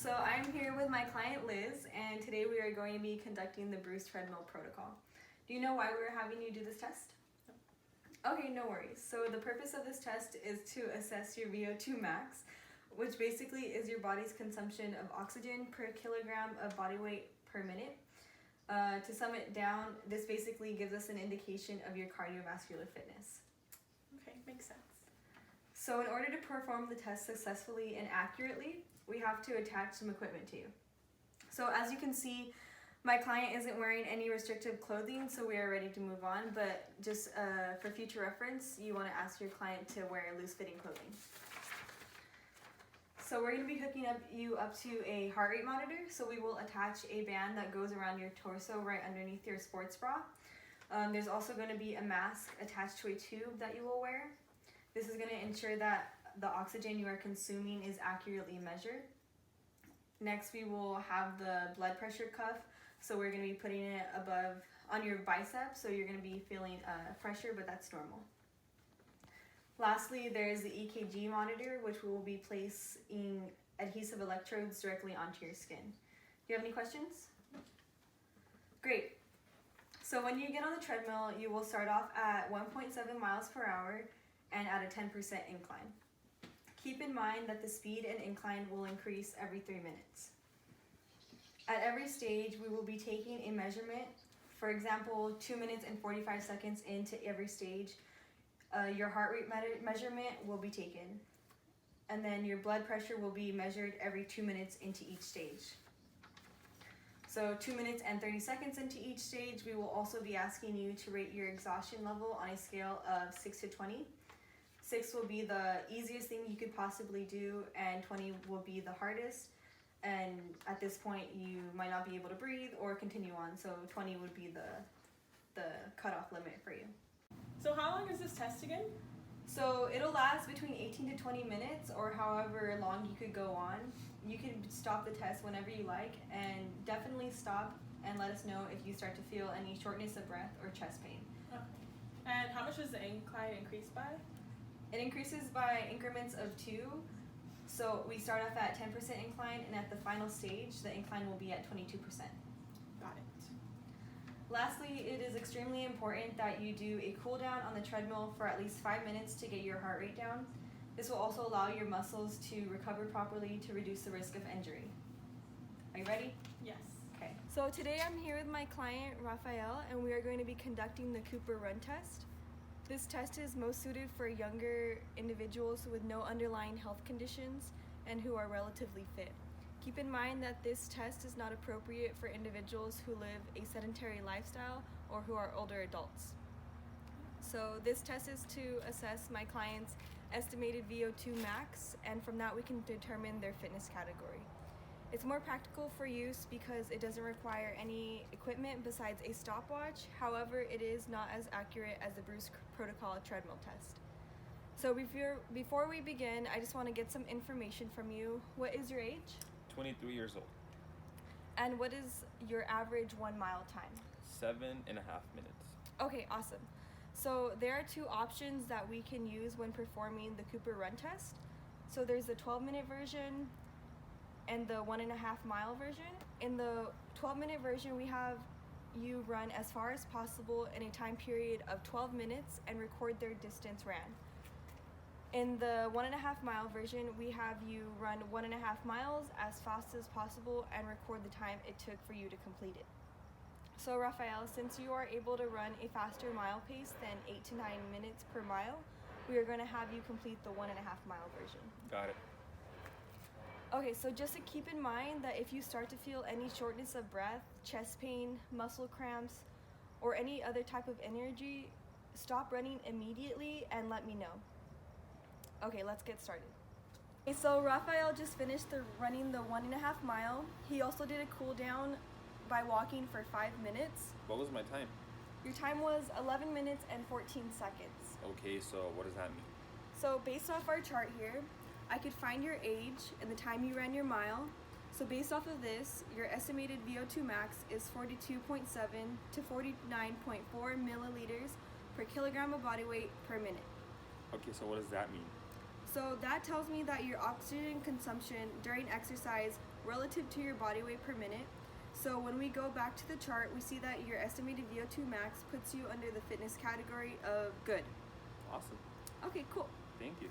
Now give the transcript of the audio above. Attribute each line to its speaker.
Speaker 1: So I'm here with my client Liz, and today we are going to be conducting the Bruce treadmill protocol. Do you know why we're having you do this test? Okay, no worries. So the purpose of this test is to assess your VO2 max, which basically is your body's consumption of oxygen per kilogram of body weight per minute. To sum it down, this basically gives us an indication of your cardiovascular fitness.
Speaker 2: Okay, makes sense.
Speaker 1: So in order to perform the test successfully and accurately, we have to attach some equipment to you. So as you can see, my client isn't wearing any restrictive clothing, so we are ready to move on, but just for future reference, you want to ask your client to wear loose-fitting clothing. So we're going to be hooking you up to a heart rate monitor, so we will attach a band that goes around your torso right underneath your sports bra. There's also going to be a mask attached to a tube that you will wear. This is going to ensure that the oxygen you are consuming is accurately measured. Next, we will have the blood pressure cuff. So we're going to be putting it above on your bicep, so you're going to be feeling pressure, but that's normal. Lastly, there's the Ekg Monitor, which will be placing adhesive electrodes directly onto your skin. Do you have any questions? Great. So when you get on the treadmill, you will start off at 1.7 miles per hour and at a 10% incline. Keep in mind that the speed and incline will increase every 3 minutes. At every stage, we will be taking a measurement. For example, 2 minutes and 45 seconds into every stage, your heart rate measurement will be taken. And then your blood pressure will be measured every 2 minutes into each stage. So 2 minutes and 30 seconds into each stage, we will also be asking you to rate your exhaustion level on a scale of 6 to 20. 6 will be the easiest thing you could possibly do, and 20 will be the hardest. And at this point, you might not be able to breathe or continue on, so 20 would be the cutoff limit for you.
Speaker 2: So how long is this test again?
Speaker 1: So it'll last between 18 to 20 minutes, or however long you could go on. You can stop the test whenever you like, and definitely stop and let us know if you start to feel any shortness of breath or chest pain.
Speaker 2: Okay. And how much does the incline increase by?
Speaker 1: It increases by increments of 2. So we start off at 10% incline, and at the final stage, the incline will be at 22%.
Speaker 2: Got it.
Speaker 1: Lastly, it is extremely important that you do a cool down on the treadmill for at least 5 minutes to get your heart rate down. This will also allow your muscles to recover properly to reduce the risk of injury. Are you ready?
Speaker 2: Yes.
Speaker 1: Okay. So today I'm here with my client, Raphael, and we are going to be conducting the Cooper Run test. This test is most suited for younger individuals with no underlying health conditions and who are relatively fit. Keep in mind that this test is not appropriate for individuals who live a sedentary lifestyle or who are older adults. So this test is to assess my client's estimated VO2 max, and from that we can determine their fitness category. It's more practical for use because it doesn't require any equipment besides a stopwatch. However, it is not as accurate as the Bruce Protocol treadmill test. So before we begin, I just want to get some information from you. What is your age?
Speaker 3: 23 years old.
Speaker 1: And what is your average 1 mile time?
Speaker 3: 7.5 minutes.
Speaker 1: Okay, awesome. So there are 2 options that we can use when performing the Cooper Run test. So there's the 12-minute version and the 1.5 mile version. In the 12-minute version, we have you run as far as possible in a time period of 12 minutes and record their distance ran. In the 1.5 mile version, we have you run 1.5 miles as fast as possible and record the time it took for you to complete it. So Raphael, since you are able to run a faster mile pace than 8 to 9 minutes per mile, we are going to have you complete the 1.5 mile version.
Speaker 3: Got it.
Speaker 1: Okay, so just to keep in mind that if you start to feel any shortness of breath, chest pain, muscle cramps, or any other type of energy, stop running immediately and let me know. Okay, let's get started. Okay, so Raphael just finished running the 1.5 mile. He also did a cool down by walking for 5 minutes.
Speaker 3: What was my time?
Speaker 1: Your time was 11 minutes and 14 seconds.
Speaker 3: Okay, so what does that mean?
Speaker 1: So based off our chart here, I could find your age and the time you ran your mile. So based off of this, your estimated VO2 max is 42.7 to 49.4 milliliters per kilogram of body weight per minute.
Speaker 3: Okay, so what does that mean?
Speaker 1: So that tells me that your oxygen consumption during exercise
Speaker 4: relative to your body weight per minute. So when we go back to the chart, we see that your estimated VO2 max puts you under the fitness category of good.
Speaker 3: Awesome.
Speaker 4: Okay, cool.
Speaker 3: Thank you.